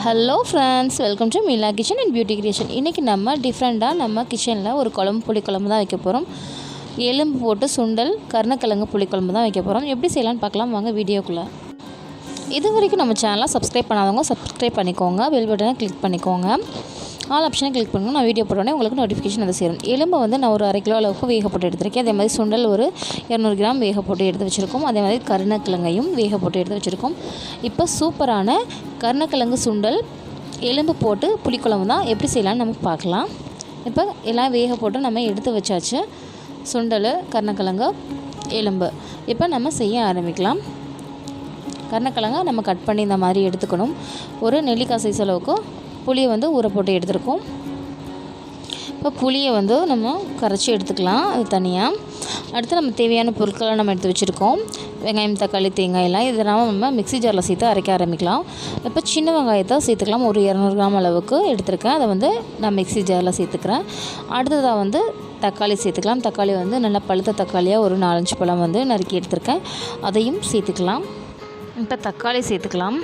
Hello friends, welcome to milakitchen and beauticreation. இன்றைக்கி நம்ம டிஃப்ரெண்ட்டாக நம்ம கிச்சனில் ஒரு புளிக்குழம்பு தான் வைக்க போகிறோம். எலும்பு போட்டு சுண்டல் கருணக்கிழங்கு புளிக்குழம்பு தான் வைக்க போகிறோம். எப்படி செய்யலான்னு பார்க்கலாம் வாங்க வீடியோக்குள்ளே. இது வரைக்கும் நம்ம சேனலை சப்ஸ்கிரைப் பண்ணாதவங்க சப்ஸ்கிரைப் பண்ணிக்கோங்க, பெல் பட்டனை கிளிக் பண்ணிக்கோங்க, ஆல் ஆப்ஷனை கிளிக் பண்ணுங்கள். நான் வீடியோ போட்டோடனே உங்களுக்கு நோட்டிஃபிகேஷன் அதை சேரும். எலும்பை வந்து நான் ஒரு 1/2 கிலோ அளவுக்கு வேக போட்டு எடுத்துருக்கேன். அதே மாதிரி சுண்டல் ஒரு 200 கிராம் வேக போட்டு எடுத்து வச்சுருக்கோம். அதே மாதிரி கருணக்கிழங்கையும் வேக போட்டு எடுத்து வச்சுருக்கோம். இப்போ சூப்பரான கருணக்கிழங்கு சுண்டல் எலும்பு போட்டு புளிக்குழம்பு தான் எப்படி செய்யலான்னு நம்ம பார்க்கலாம். இப்போ எல்லாம் வேக போட்டு நம்ம எடுத்து வச்சாச்சு. சுண்டல், கருணக்கிழங்கு, எலும்பு. இப்போ நம்ம செய்ய ஆரம்பிக்கலாம். கருணக்கிழங்கை நம்ம கட் பண்ணி இந்த மாதிரி எடுத்துக்கணும். ஒரு நெல்லிக்காய் சைஸ் அளவுக்கு புளியை வந்து ஊற போட்டு எடுத்துருக்கோம். இப்போ புளியை வந்து நம்ம கரைச்சி எடுத்துக்கலாம் அது தனியாக. அடுத்து நம்ம தேவையான பொருட்களை நம்ம எடுத்து வச்சுருக்கோம். வெங்காயம், தக்காளி, தேங்காயெல்லாம் இதெல்லாம் நம்ம மிக்ஸி ஜாரில் சேர்த்து அரைக்க ஆரம்பிக்கலாம். இப்போ சின்ன வெங்காயத்தை சேர்த்துக்கலாம். ஒரு 200 கிராம் அளவுக்கு எடுத்துருக்கேன். அதை வந்து நான் மிக்ஸி ஜாரில் சேர்த்துக்கிறேன். அடுத்ததாக வந்து தக்காளி சேர்த்துக்கலாம். தக்காளி வந்து நல்லா பழுத்த தக்காளியாக ஒரு 4-5 பழம் வந்து நறுக்கி எடுத்துருக்கேன். அதையும் சேர்த்துக்கலாம். இப்போ தக்காளி சேர்த்துக்கலாம்.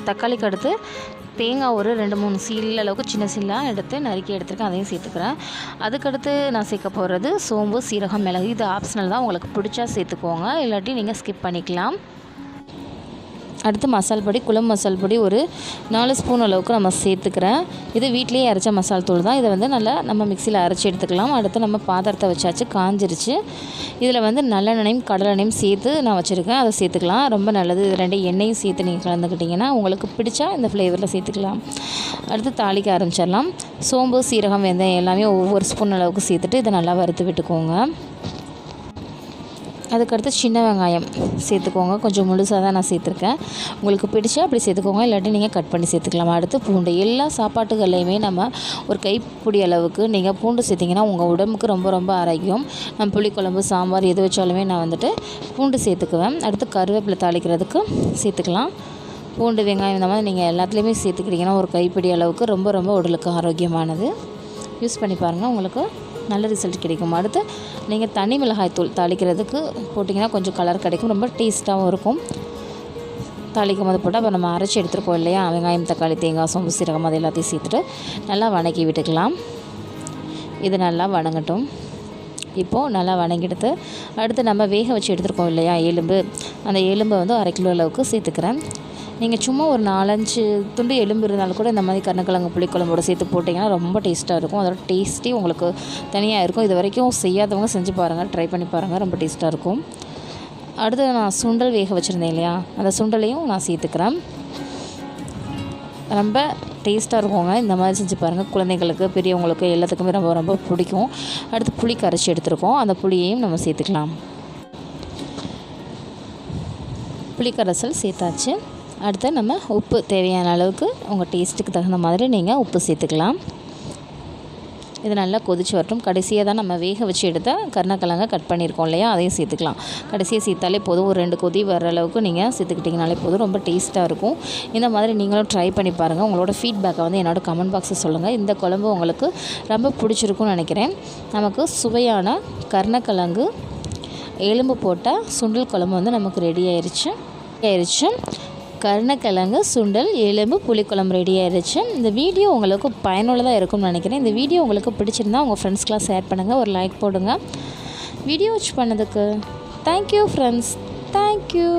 தக்காளிக்கு அடுத்து தேங்காய் ஒரு 2-3 சீல் அளவுக்கு சின்ன சீலாக எடுத்து நறுக்கி எடுத்துருக்கேன். அதையும் சேர்த்துக்கிறேன். அதுக்கடுத்து நான் சேர்க்க போகிறது சோம்பு, சீரகம், மிளகு. இது ஆப்ஷனல் தான், உங்களுக்கு பிடிச்சா சேர்த்துக்கோங்க, இல்லாட்டி நீங்கள் ஸ்கிப் பண்ணிக்கலாம். அடுத்து மசால் பொடி, குழம்பு மசால் பொடி ஒரு 4 ஸ்பூன் அளவுக்கு நம்ம சேர்த்துக்கிறேன். இது வீட்டிலேயே அரைச்ச மசால் தூள் தான். இதை வந்து நல்லா நம்ம மிக்சியில் அரைச்சி எடுத்துக்கலாம். அடுத்து நம்ம பாத்திரத்தை வச்சாச்சு, காஞ்சிருச்சு. இதில் வந்து நல்லெண்ணெயும் கடலெண்ணெயும் சேர்த்து நான் வச்சுருக்கேன், அதை சேர்த்துக்கலாம். ரொம்ப நல்லது. இது 2 எண்ணெயும் சேர்த்து நீங்கள் கலந்துக்கிட்டிங்கன்னா உங்களுக்கு பிடிச்சா இந்த ஃப்ளேவரில் சேர்த்துக்கலாம். அடுத்து தாளிக்க ஆரம்பிச்சிடலாம். சோம்பு, சீரகம், வெந்தயம் எல்லாமே ஒவ்வொரு ஸ்பூன் அளவுக்கு சேர்த்துட்டு இதை நல்லா வறுத்து விட்டுக்கோங்க. அதுக்கடுத்து சின்ன வெங்காயம் சேர்த்துக்கோங்க. கொஞ்சம் முழுசாக தான் நான் சேர்த்துருக்கேன். உங்களுக்கு பிடிச்சா அப்படி சேர்த்துக்கோங்க, இல்லாட்டி நீங்கள் கட் பண்ணி சேர்த்துக்கலாம். அடுத்து பூண்டு. எல்லா சாப்பாட்டுகள்லையுமே நம்ம ஒரு கைப்பிடி அளவுக்கு நீங்கள் பூண்டு சேர்த்திங்கன்னா உங்கள் உடம்புக்கு ரொம்ப ரொம்ப ஆரோக்கியம். நம்ம புளிக்குழம்பு, சாம்பார் எது வச்சாலுமே நான் வந்துட்டு பூண்டு சேர்த்துக்குவேன். அடுத்து கருவேப்பிலை தாளிக்கிறதுக்கு சேர்த்துக்கலாம். பூண்டு, வெங்காயம் இந்த மாதிரி நீங்கள் எல்லாத்துலேயுமே சேர்த்துக்கிட்டிங்கன்னா ஒரு கைப்பிடி அளவுக்கு ரொம்ப ரொம்ப உடலுக்கு ஆரோக்கியமானது. யூஸ் பண்ணி பாருங்கள், உங்களுக்கு நல்ல ரிசல்ட் கிடைக்கும். அடுத்து நீங்கள் தனி மிளகாய் தூள் தாளிக்கிறதுக்கு போட்டிங்கன்னா கொஞ்சம் கலர் கிடைக்கும், ரொம்ப டேஸ்ட்டாகவும் இருக்கும். தாளிக்கும் போது போட்டால் இப்போ நம்ம அரைச்சி எடுத்துருக்கோம் இல்லையா, வெங்காயம், தக்காளி, தேங்காய், சோம்பு, சீரகம் அது எல்லாத்தையும் சேர்த்துட்டு நல்லா வணக்கி விட்டுக்கலாம். இது நல்லா வணங்கட்டும். இப்போது நல்லா வணங்கிடுத்து அடுத்து நம்ம வேக வச்சு எடுத்துருக்கோம் இல்லையா எலும்பு, அந்த எலும்பை வந்து 1/2 கிலோ அளவுக்கு சேர்த்துக்கிறேன். நீங்கள் சும்மா ஒரு 4-5 துண்டு எலும்பு இருந்தாலும் கூட இந்த மாதிரி கருணக்கிழங்கு புளிக்குழம்போட சேர்த்து போட்டிங்கன்னா ரொம்ப டேஸ்ட்டாக இருக்கும். அதோட டேஸ்ட்டே உங்களுக்கு தனியாக இருக்கும். இது வரைக்கும் செய்யாதவங்க செஞ்சு பாருங்கள், ட்ரை பண்ணி பாருங்கள், ரொம்ப டேஸ்ட்டாக இருக்கும். அடுத்து நான் சுண்டல் வேக வச்சுருந்தேன் இல்லையா, அந்த சுண்டலையும் நான் சேர்த்துக்கிறேன். ரொம்ப டேஸ்ட்டாக இருக்குங்க. இந்த மாதிரி செஞ்சு பாருங்கள், குழந்தைங்களுக்கு, பெரியவங்களுக்கு எல்லாத்துக்குமே ரொம்ப ரொம்ப பிடிக்கும். அடுத்து புளி கரைச்சி எடுத்துருக்கோம், அந்த புளியையும் நம்ம சேர்த்துக்கலாம். புளி கரைசல் சேர்த்தாச்சு. அடுத்து நம்ம உப்பு தேவையான அளவுக்கு உங்கள் டேஸ்ட்டுக்கு தகுந்த மாதிரி நீங்கள் உப்பு சேர்த்துக்கலாம். இது நல்லா கொதிச்சு வரட்டும். கடைசியாக தான் நம்ம வேக வச்சு எடுத்த கருணக்கிழங்கை கட் பண்ணியிருக்கோம் இல்லையா, அதையும் சேர்த்துக்கலாம். கடைசியாக சேர்த்தாலே போதும். ஒரு 2 கொதி வர அளவுக்கு நீங்கள் சேர்த்துக்கிட்டிங்கனாலே போதும், ரொம்ப டேஸ்ட்டாக இருக்கும். இந்த மாதிரி நீங்களும் ட்ரை பண்ணி பாருங்கள். உங்களோட ஃபீட்பேக்கை வந்து என்னோட கமெண்ட் பாக்ஸில் சொல்லுங்கள். இந்த குழம்பு உங்களுக்கு ரொம்ப பிடிச்சிருக்குன்னு நினைக்கிறேன். நமக்கு சுவையான கருணக்கிழங்கு எலும்பு போட்ட சுண்டல் குழம்பு வந்து நமக்கு ரெடி ஆயிடுச்சு. கருணக்கிழங்கு சுண்டல் எலும்பு புளிக்குழம்பு ரெடி ஆயிடுச்சு. இந்த வீடியோ உங்களுக்கு பயனுள்ளதாக இருக்கும்னு நினைக்கிறேன். இந்த வீடியோ உங்களுக்கு பிடிச்சிருந்தா உங்கள் ஃப்ரெண்ட்ஸ்க்கெலாம் ஷேர் பண்ணுங்கள், ஒரு லைக் போடுங்க. வீடியோ வாட்ச் பண்ணதுக்கு தேங்க்யூ ஃப்ரெண்ட்ஸ், தேங்க்யூ.